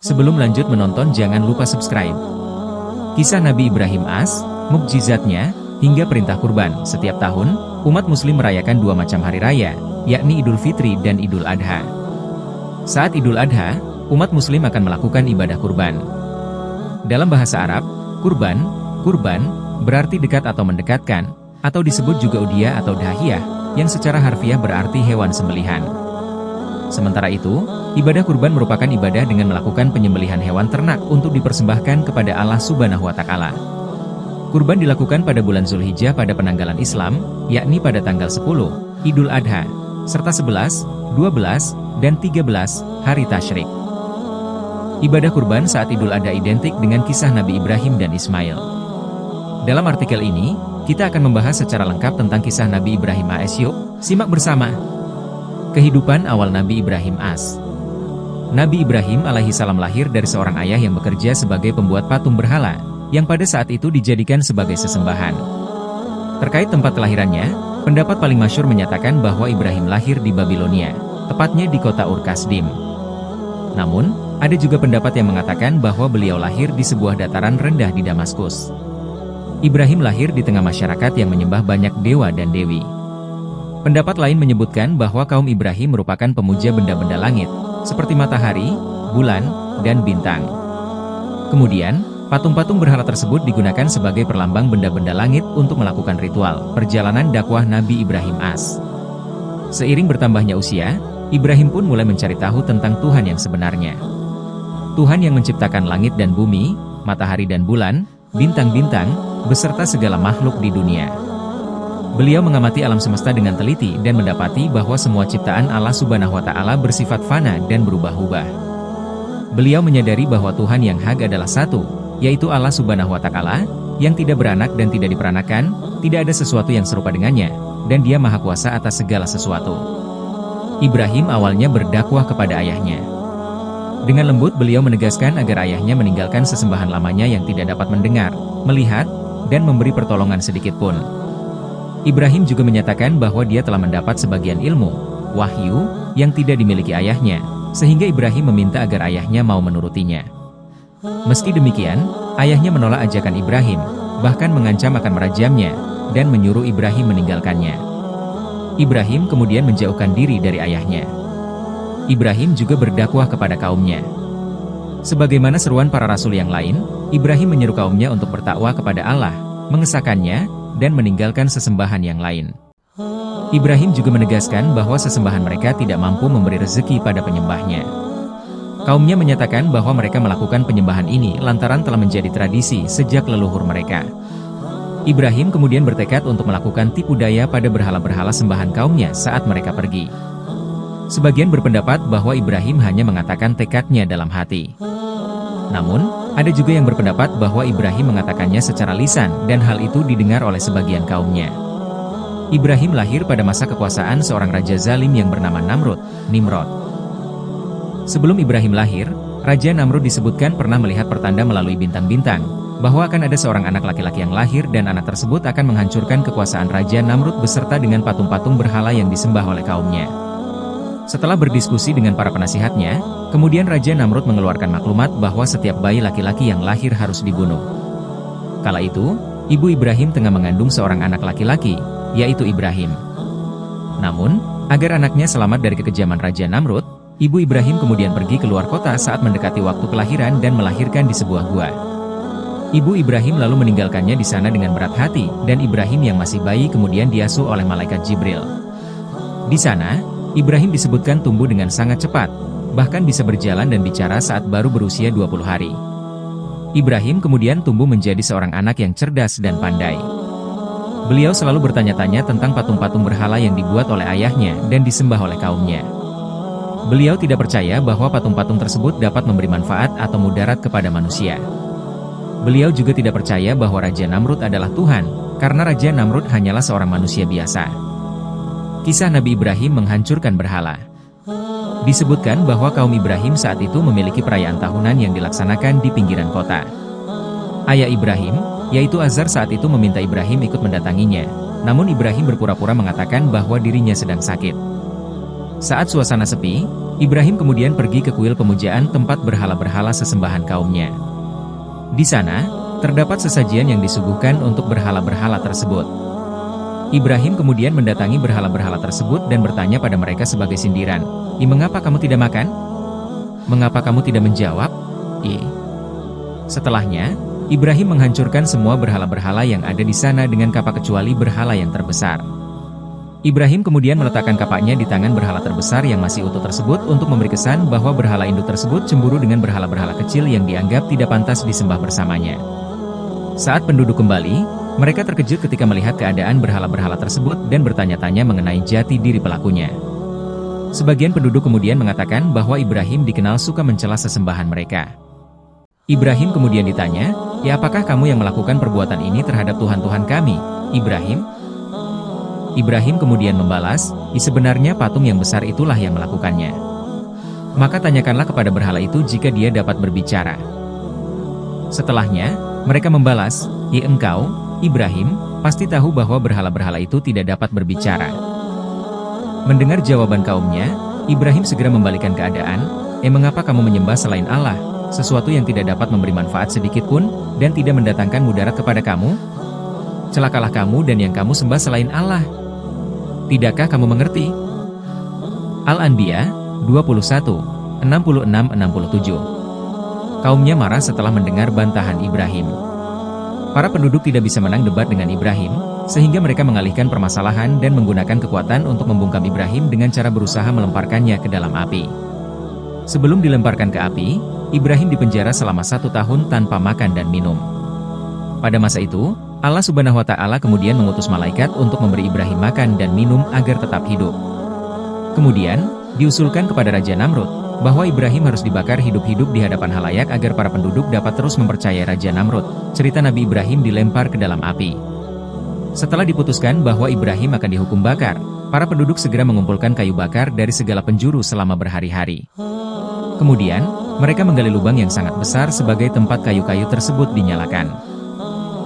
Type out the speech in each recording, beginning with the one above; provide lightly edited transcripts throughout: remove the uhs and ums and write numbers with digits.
Sebelum lanjut menonton jangan lupa subscribe. Kisah Nabi Ibrahim As, mukjizatnya, hingga perintah kurban. Setiap tahun, umat muslim merayakan dua macam hari raya, yakni Idul Fitri dan Idul Adha. Saat Idul Adha, umat muslim akan melakukan ibadah kurban. Dalam bahasa Arab, kurban berarti dekat atau mendekatkan, atau disebut juga udhiyah atau dahiyah, yang secara harfiah berarti hewan sembelihan. Sementara itu, ibadah kurban merupakan ibadah dengan melakukan penyembelihan hewan ternak untuk dipersembahkan kepada Allah Subhanahu wa Ta'ala. Kurban dilakukan pada bulan Zulhijjah pada penanggalan Islam, yakni pada tanggal 10, Idul Adha, serta 11, 12, dan 13, hari Tasyrik. Ibadah kurban saat Idul Adha identik dengan kisah Nabi Ibrahim dan Ismail. Dalam artikel ini, kita akan membahas secara lengkap tentang kisah Nabi Ibrahim AS. Yuk, simak bersama. Kehidupan awal Nabi Ibrahim AS. Nabi Ibrahim alaihissalam lahir dari seorang ayah yang bekerja sebagai pembuat patung berhala, yang pada saat itu dijadikan sebagai sesembahan. Terkait tempat kelahirannya, pendapat paling masyhur menyatakan bahwa Ibrahim lahir di Babilonia, tepatnya di kota Ur-Kasdim. Namun, ada juga pendapat yang mengatakan bahwa beliau lahir di sebuah dataran rendah di Damaskus. Ibrahim lahir di tengah masyarakat yang menyembah banyak dewa dan dewi. Pendapat lain menyebutkan bahwa kaum Ibrahim merupakan pemuja benda-benda langit, seperti matahari, bulan, dan bintang. Kemudian, patung-patung berhala tersebut digunakan sebagai perlambang benda-benda langit untuk melakukan ritual perjalanan dakwah Nabi Ibrahim AS. Seiring bertambahnya usia, Ibrahim pun mulai mencari tahu tentang Tuhan yang sebenarnya. Tuhan yang menciptakan langit dan bumi, matahari dan bulan, bintang-bintang, beserta segala makhluk di dunia. Beliau mengamati alam semesta dengan teliti dan mendapati bahwa semua ciptaan Allah Subhanahu wa Ta'ala bersifat fana dan berubah-ubah. Beliau menyadari bahwa Tuhan yang hak adalah satu, yaitu Allah Subhanahu wa Ta'ala, yang tidak beranak dan tidak diperanakan, tidak ada sesuatu yang serupa dengannya, dan Dia Maha Kuasa atas segala sesuatu. Ibrahim awalnya berdakwah kepada ayahnya. Dengan lembut beliau menegaskan agar ayahnya meninggalkan sesembahan lamanya yang tidak dapat mendengar, melihat, dan memberi pertolongan sedikit pun. Ibrahim juga menyatakan bahwa dia telah mendapat sebagian ilmu, wahyu, yang tidak dimiliki ayahnya, sehingga Ibrahim meminta agar ayahnya mau menurutinya. Meski demikian, ayahnya menolak ajakan Ibrahim, bahkan mengancam akan merajamnya, dan menyuruh Ibrahim meninggalkannya. Ibrahim kemudian menjauhkan diri dari ayahnya. Ibrahim juga berdakwah kepada kaumnya. Sebagaimana seruan para rasul yang lain, Ibrahim menyeru kaumnya untuk bertakwa kepada Allah, mengesahkannya, dan meninggalkan sesembahan yang lain. Ibrahim juga menegaskan bahwa sesembahan mereka tidak mampu memberi rezeki pada penyembahnya. Kaumnya menyatakan bahwa mereka melakukan penyembahan ini lantaran telah menjadi tradisi sejak leluhur mereka. Ibrahim kemudian bertekad untuk melakukan tipu daya pada berhala-berhala sembahan kaumnya saat mereka pergi. Sebagian berpendapat bahwa Ibrahim hanya mengatakan tekadnya dalam hati. Namun, ada juga yang berpendapat bahwa Ibrahim mengatakannya secara lisan dan hal itu didengar oleh sebagian kaumnya. Ibrahim lahir pada masa kekuasaan seorang raja zalim yang bernama Nimrod. Sebelum Ibrahim lahir, Raja Namrud disebutkan pernah melihat pertanda melalui bintang-bintang, bahwa akan ada seorang anak laki-laki yang lahir dan anak tersebut akan menghancurkan kekuasaan Raja Namrud beserta dengan patung-patung berhala yang disembah oleh kaumnya. Setelah berdiskusi dengan para penasihatnya, kemudian Raja Namrud mengeluarkan maklumat bahwa setiap bayi laki-laki yang lahir harus dibunuh. Kala itu, ibu Ibrahim tengah mengandung seorang anak laki-laki, yaitu Ibrahim. Namun, agar anaknya selamat dari kekejaman Raja Namrud, ibu Ibrahim kemudian pergi keluar kota saat mendekati waktu kelahiran dan melahirkan di sebuah gua. Ibu Ibrahim lalu meninggalkannya di sana dengan berat hati, dan Ibrahim yang masih bayi kemudian diasuh oleh malaikat Jibril. Di sana, Ibrahim disebutkan tumbuh dengan sangat cepat, bahkan bisa berjalan dan bicara saat baru berusia 20 hari. Ibrahim kemudian tumbuh menjadi seorang anak yang cerdas dan pandai. Beliau selalu bertanya-tanya tentang patung-patung berhala yang dibuat oleh ayahnya dan disembah oleh kaumnya. Beliau tidak percaya bahwa patung-patung tersebut dapat memberi manfaat atau mudarat kepada manusia. Beliau juga tidak percaya bahwa Raja Namrud adalah Tuhan, karena Raja Namrud hanyalah seorang manusia biasa. Kisah Nabi Ibrahim menghancurkan berhala. Disebutkan bahwa kaum Ibrahim saat itu memiliki perayaan tahunan yang dilaksanakan di pinggiran kota. Ayah Ibrahim, yaitu Azar saat itu meminta Ibrahim ikut mendatanginya, namun Ibrahim berpura-pura mengatakan bahwa dirinya sedang sakit. Saat suasana sepi, Ibrahim kemudian pergi ke kuil pemujaan tempat berhala-berhala sesembahan kaumnya. Di sana, terdapat sesajian yang disuguhkan untuk berhala-berhala tersebut. Ibrahim kemudian mendatangi berhala-berhala tersebut dan bertanya pada mereka sebagai sindiran, "Mengapa kamu tidak makan? Mengapa kamu tidak menjawab?" Setelahnya, Ibrahim menghancurkan semua berhala-berhala yang ada di sana dengan kapak kecuali berhala yang terbesar. Ibrahim kemudian meletakkan kapaknya di tangan berhala terbesar yang masih utuh tersebut untuk memberi kesan bahwa berhala induk tersebut cemburu dengan berhala-berhala kecil yang dianggap tidak pantas disembah bersamanya. Saat penduduk kembali, mereka terkejut ketika melihat keadaan berhala-berhala tersebut dan bertanya-tanya mengenai jati diri pelakunya. Sebagian penduduk kemudian mengatakan bahwa Ibrahim dikenal suka mencela sesembahan mereka. Ibrahim kemudian ditanya, apakah kamu yang melakukan perbuatan ini terhadap Tuhan-Tuhan kami, Ibrahim?" Ibrahim kemudian membalas, sebenarnya patung yang besar itulah yang melakukannya. Maka tanyakanlah kepada berhala itu jika dia dapat berbicara. Setelahnya, mereka membalas, engkau, Ibrahim, pasti tahu bahwa berhala-berhala itu tidak dapat berbicara. Mendengar jawaban kaumnya, Ibrahim segera membalikan keadaan, mengapa kamu menyembah selain Allah, sesuatu yang tidak dapat memberi manfaat sedikit pun, dan tidak mendatangkan mudarat kepada kamu? Celakalah kamu dan yang kamu sembah selain Allah. Tidakkah kamu mengerti? Al-Anbiya 21, 66-67. Kaumnya marah setelah mendengar bantahan Ibrahim. Para penduduk tidak bisa menang debat dengan Ibrahim, sehingga mereka mengalihkan permasalahan dan menggunakan kekuatan untuk membungkam Ibrahim dengan cara berusaha melemparkannya ke dalam api. Sebelum dilemparkan ke api, Ibrahim dipenjara selama 1 tahun tanpa makan dan minum. Pada masa itu, Allah Subhanahu wa Ta'ala kemudian mengutus malaikat untuk memberi Ibrahim makan dan minum agar tetap hidup. Kemudian, diusulkan kepada Raja Namrud bahwa Ibrahim harus dibakar hidup-hidup di hadapan halayak agar para penduduk dapat terus mempercayai Raja Namrud. Cerita Nabi Ibrahim dilempar ke dalam api. Setelah diputuskan bahwa Ibrahim akan dihukum bakar, para penduduk segera mengumpulkan kayu bakar dari segala penjuru selama berhari-hari. Kemudian, mereka menggali lubang yang sangat besar sebagai tempat kayu-kayu tersebut dinyalakan.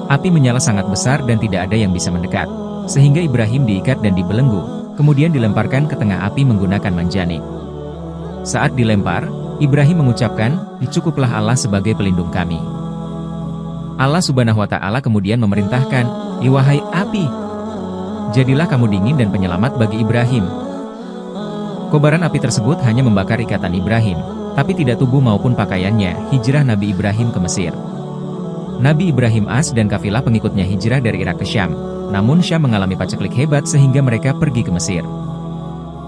Api menyala sangat besar dan tidak ada yang bisa mendekat, sehingga Ibrahim diikat dan dibelenggu, kemudian dilemparkan ke tengah api menggunakan manjanik. Saat dilempar, Ibrahim mengucapkan, "Cukuplah Allah sebagai pelindung kami." Allah Subhanahu wa Ta'ala kemudian memerintahkan, "Wahai api, jadilah kamu dingin dan penyelamat bagi Ibrahim." Kobaran api tersebut hanya membakar ikatan Ibrahim, tapi tidak tubuh maupun pakaiannya. Hijrah Nabi Ibrahim ke Mesir. Nabi Ibrahim As dan kafilah pengikutnya hijrah dari Irak ke Syam, namun Syam mengalami paceklik hebat sehingga mereka pergi ke Mesir.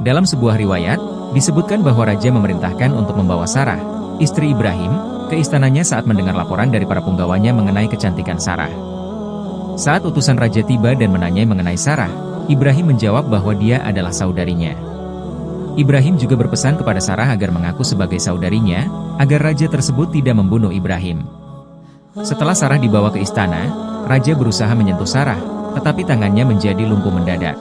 Dalam sebuah riwayat, disebutkan bahwa raja memerintahkan untuk membawa Sarah, istri Ibrahim, ke istananya saat mendengar laporan dari para punggawanya mengenai kecantikan Sarah. Saat utusan raja tiba dan menanyai mengenai Sarah, Ibrahim menjawab bahwa dia adalah saudarinya. Ibrahim juga berpesan kepada Sarah agar mengaku sebagai saudarinya, agar raja tersebut tidak membunuh Ibrahim. Setelah Sarah dibawa ke istana, raja berusaha menyentuh Sarah, tetapi tangannya menjadi lumpuh mendadak.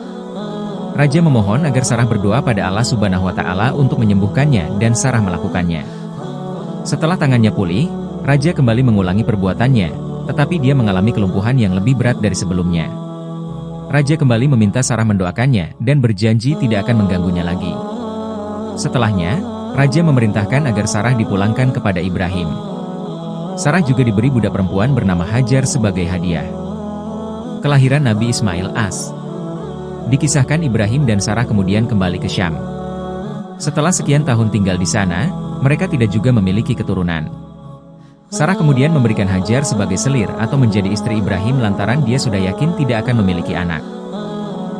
Raja memohon agar Sarah berdoa pada Allah Subhanahu wa Ta'ala untuk menyembuhkannya, dan Sarah melakukannya. Setelah tangannya pulih, raja kembali mengulangi perbuatannya, tetapi dia mengalami kelumpuhan yang lebih berat dari sebelumnya. Raja kembali meminta Sarah mendoakannya, dan berjanji tidak akan mengganggunya lagi. Setelahnya, raja memerintahkan agar Sarah dipulangkan kepada Ibrahim. Sarah juga diberi budak perempuan bernama Hajar sebagai hadiah. Kelahiran Nabi Ismail As. Dikisahkan Ibrahim dan Sarah kemudian kembali ke Syam. Setelah sekian tahun tinggal di sana, mereka tidak juga memiliki keturunan. Sarah kemudian memberikan Hajar sebagai selir atau menjadi istri Ibrahim lantaran dia sudah yakin tidak akan memiliki anak.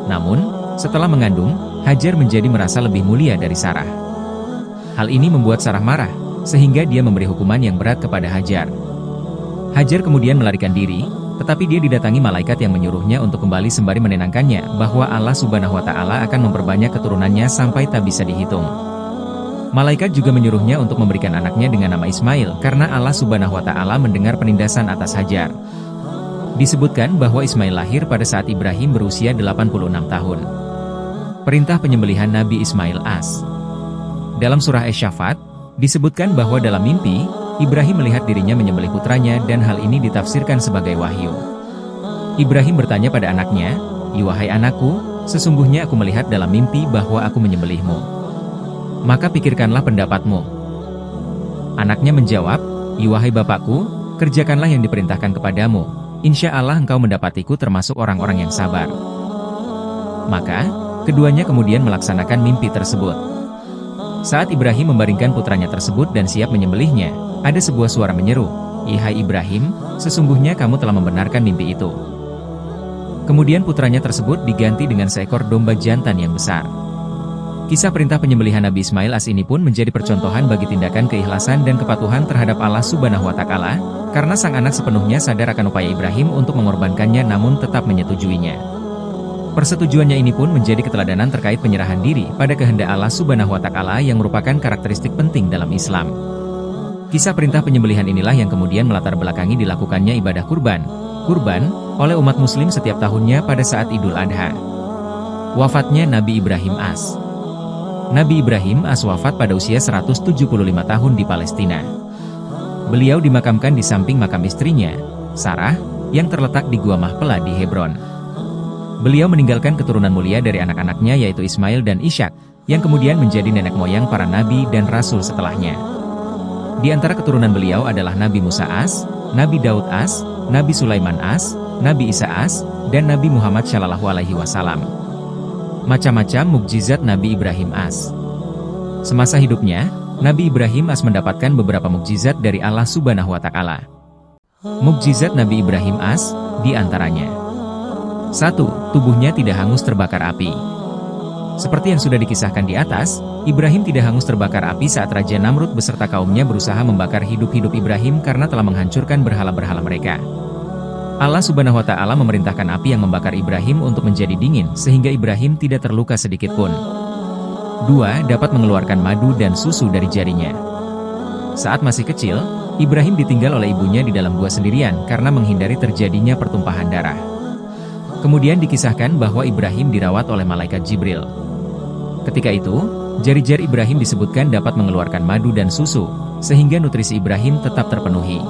Namun, setelah mengandung, Hajar menjadi merasa lebih mulia dari Sarah. Hal ini membuat Sarah marah, sehingga dia memberi hukuman yang berat kepada Hajar. Hajar kemudian melarikan diri, tetapi dia didatangi malaikat yang menyuruhnya untuk kembali sembari menenangkannya bahwa Allah Subhanahu wa Ta'ala akan memperbanyak keturunannya sampai tak bisa dihitung. Malaikat juga menyuruhnya untuk memberikan anaknya dengan nama Ismail karena Allah Subhanahu wa Ta'ala mendengar penindasan atas Hajar. Disebutkan bahwa Ismail lahir pada saat Ibrahim berusia 86 tahun. Perintah penyembelihan Nabi Ismail As. Dalam surah Asy-Syaffat, disebutkan bahwa dalam mimpi, Ibrahim melihat dirinya menyembelih putranya dan hal ini ditafsirkan sebagai wahyu. Ibrahim bertanya pada anaknya, "Wahai anakku, sesungguhnya aku melihat dalam mimpi bahwa aku menyembelihmu." Maka pikirkanlah pendapatmu. Anaknya menjawab, wahai bapakku, kerjakanlah yang diperintahkan kepadamu. Insya Allah engkau mendapatiku termasuk orang-orang yang sabar. Maka, keduanya kemudian melaksanakan mimpi tersebut. Saat Ibrahim membaringkan putranya tersebut dan siap menyembelihnya, ada sebuah suara menyeru, "Hai Ibrahim, sesungguhnya kamu telah membenarkan mimpi itu." Kemudian putranya tersebut diganti dengan seekor domba jantan yang besar. Kisah perintah penyembelihan Nabi Ismail AS ini pun menjadi percontohan bagi tindakan keikhlasan dan kepatuhan terhadap Allah Subhanahu wa Ta'ala, karena sang anak sepenuhnya sadar akan upaya Ibrahim untuk mengorbankannya namun tetap menyetujuinya. Persetujuannya ini pun menjadi keteladanan terkait penyerahan diri pada kehendak Allah Subhanahu wa Ta'ala yang merupakan karakteristik penting dalam Islam. Kisah perintah penyembelihan inilah yang kemudian melatar belakangi dilakukannya ibadah kurban oleh umat muslim setiap tahunnya pada saat Idul Adha. Wafatnya Nabi Ibrahim AS. Nabi Ibrahim AS wafat pada usia 175 tahun di Palestina. Beliau dimakamkan di samping makam istrinya, Sarah, yang terletak di Gua Mahpelah di Hebron. Beliau meninggalkan keturunan mulia dari anak-anaknya yaitu Ismail dan Ishak, yang kemudian menjadi nenek moyang para nabi dan rasul setelahnya. Di antara keturunan beliau adalah Nabi Musa AS, Nabi Daud AS, Nabi Sulaiman AS, Nabi Isa AS, dan Nabi Muhammad SAW. Macam-macam mukjizat Nabi Ibrahim AS. Semasa hidupnya, Nabi Ibrahim AS mendapatkan beberapa mukjizat dari Allah Subhanahu wa Ta'ala. Mukjizat Nabi Ibrahim AS, di antaranya: 1. Tubuhnya tidak hangus terbakar api. Seperti yang sudah dikisahkan di atas, Ibrahim tidak hangus terbakar api saat Raja Namrud beserta kaumnya berusaha membakar hidup-hidup Ibrahim karena telah menghancurkan berhala-berhala mereka. Allah Subhanahu wa Ta'ala memerintahkan api yang membakar Ibrahim untuk menjadi dingin sehingga Ibrahim tidak terluka sedikit pun. 2. Dapat mengeluarkan madu dan susu dari jarinya. Saat masih kecil, Ibrahim ditinggal oleh ibunya di dalam gua sendirian karena menghindari terjadinya pertumpahan darah. Kemudian dikisahkan bahwa Ibrahim dirawat oleh malaikat Jibril. Ketika itu, jari-jari Ibrahim disebutkan dapat mengeluarkan madu dan susu, sehingga nutrisi Ibrahim tetap terpenuhi.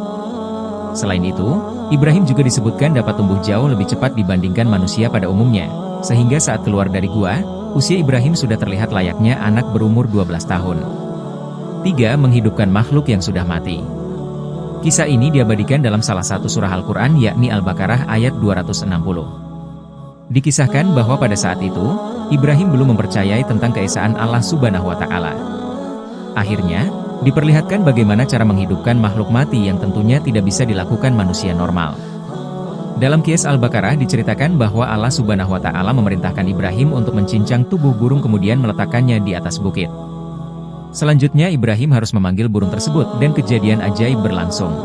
Selain itu, Ibrahim juga disebutkan dapat tumbuh jauh lebih cepat dibandingkan manusia pada umumnya, sehingga saat keluar dari gua, usia Ibrahim sudah terlihat layaknya anak berumur 12 tahun. 3. Menghidupkan makhluk yang sudah mati. Kisah ini diabadikan dalam salah satu surah Al-Quran yakni Al-Baqarah ayat 260. Dikisahkan bahwa pada saat itu, Ibrahim belum mempercayai tentang keesaan Allah Subhanahu wa Ta'ala. Akhirnya, diperlihatkan bagaimana cara menghidupkan makhluk mati yang tentunya tidak bisa dilakukan manusia normal. Dalam Qiyas Al-Baqarah diceritakan bahwa Allah Subhanahu wa Ta'ala memerintahkan Ibrahim untuk mencincang tubuh burung kemudian meletakkannya di atas bukit. Selanjutnya Ibrahim harus memanggil burung tersebut dan kejadian ajaib berlangsung.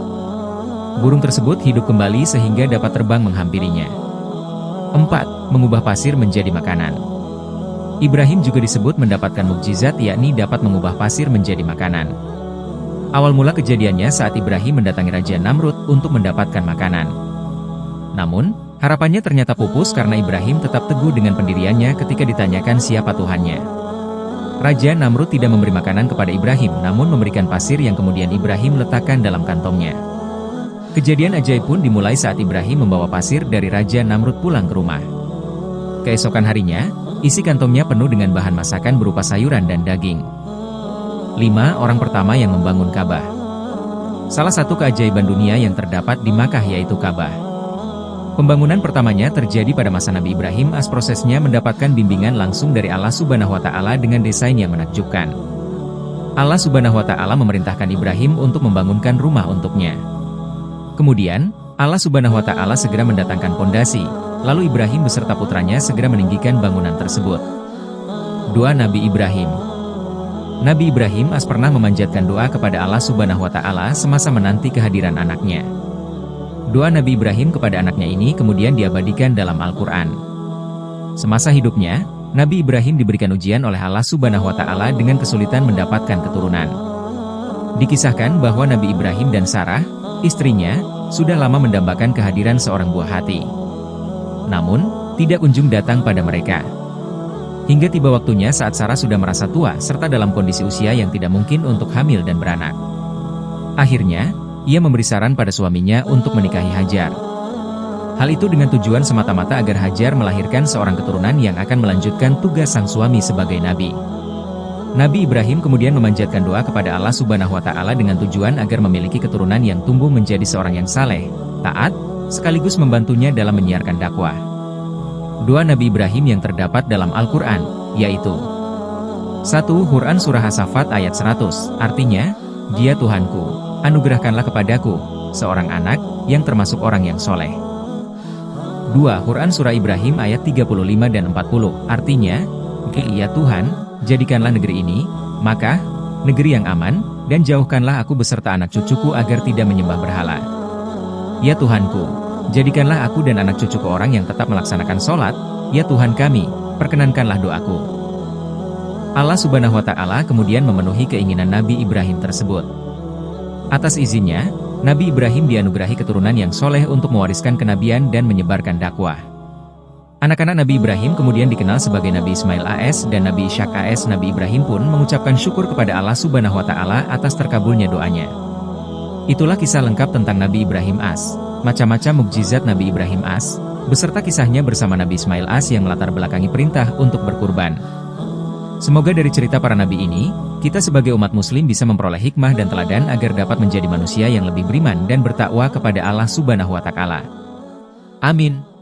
Burung tersebut hidup kembali sehingga dapat terbang menghampirinya. 4. Mengubah pasir menjadi makanan. Ibrahim juga disebut mendapatkan mukjizat yakni dapat mengubah pasir menjadi makanan. Awal mula kejadiannya saat Ibrahim mendatangi Raja Namrud untuk mendapatkan makanan. Namun, harapannya ternyata pupus karena Ibrahim tetap teguh dengan pendiriannya ketika ditanyakan siapa Tuhannya. Raja Namrud tidak memberi makanan kepada Ibrahim namun memberikan pasir yang kemudian Ibrahim letakkan dalam kantongnya. Kejadian ajaib pun dimulai saat Ibrahim membawa pasir dari Raja Namrud pulang ke rumah. Keesokan harinya, isi kantongnya penuh dengan bahan masakan berupa sayuran dan daging. 5. Orang pertama yang membangun Ka'bah. Salah satu keajaiban dunia yang terdapat di Makkah yaitu Ka'bah. Pembangunan pertamanya terjadi pada masa Nabi Ibrahim as prosesnya mendapatkan bimbingan langsung dari Allah Subhanahu wa Ta'ala dengan desain yang menakjubkan. Allah Subhanahu wa Ta'ala memerintahkan Ibrahim untuk membangunkan rumah untuknya. Kemudian, Allah Subhanahu wa Ta'ala segera mendatangkan pondasi, lalu Ibrahim beserta putranya segera meninggikan bangunan tersebut. 2. Nabi Ibrahim. Nabi Ibrahim as pernah memanjatkan doa kepada Allah Subhanahu wa Ta'ala semasa menanti kehadiran anaknya. Doa Nabi Ibrahim kepada anaknya ini kemudian diabadikan dalam Al-Quran. Semasa hidupnya, Nabi Ibrahim diberikan ujian oleh Allah Subhanahu wa Ta'ala dengan kesulitan mendapatkan keturunan. Dikisahkan bahwa Nabi Ibrahim dan Sarah, istrinya, sudah lama mendambakan kehadiran seorang buah hati. Namun, tidak kunjung datang pada mereka. Hingga tiba waktunya saat Sarah sudah merasa tua serta dalam kondisi usia yang tidak mungkin untuk hamil dan beranak. Akhirnya, ia memberi saran pada suaminya untuk menikahi Hajar. Hal itu dengan tujuan semata-mata agar Hajar melahirkan seorang keturunan yang akan melanjutkan tugas sang suami sebagai nabi. Nabi Ibrahim kemudian memanjatkan doa kepada Allah Subhanahu wa Ta'ala dengan tujuan agar memiliki keturunan yang tumbuh menjadi seorang yang saleh, taat, sekaligus membantunya dalam menyiarkan dakwah. Doa Nabi Ibrahim yang terdapat dalam Al-Quran, yaitu 1. Quran Surah As-Saffat ayat 100, artinya, Dia Tuhanku, anugerahkanlah kepadaku seorang anak yang termasuk orang yang soleh. 2. Quran Surah Ibrahim ayat 35 dan 40, artinya, Ya Tuhan, jadikanlah negeri ini, maka, negeri yang aman, dan jauhkanlah aku beserta anak cucuku agar tidak menyembah berhala. Ya Tuhanku, jadikanlah aku dan anak cucuku orang yang tetap melaksanakan sholat, ya Tuhan kami, perkenankanlah doaku. Allah Subhanahu wa Ta'ala kemudian memenuhi keinginan Nabi Ibrahim tersebut. Atas izinnya, Nabi Ibrahim dianugerahi keturunan yang soleh untuk mewariskan kenabian dan menyebarkan dakwah. Anak-anak Nabi Ibrahim kemudian dikenal sebagai Nabi Ismail AS dan Nabi Ishak AS. Nabi Ibrahim pun mengucapkan syukur kepada Allah Subhanahu wa Ta'ala atas terkabulnya doanya. Itulah kisah lengkap tentang Nabi Ibrahim AS, macam-macam mukjizat Nabi Ibrahim AS, beserta kisahnya bersama Nabi Ismail AS yang melatar belakangi perintah untuk berkurban. Semoga dari cerita para nabi ini, kita sebagai umat muslim bisa memperoleh hikmah dan teladan agar dapat menjadi manusia yang lebih beriman dan bertakwa kepada Allah Subhanahu wa Ta'ala. Amin.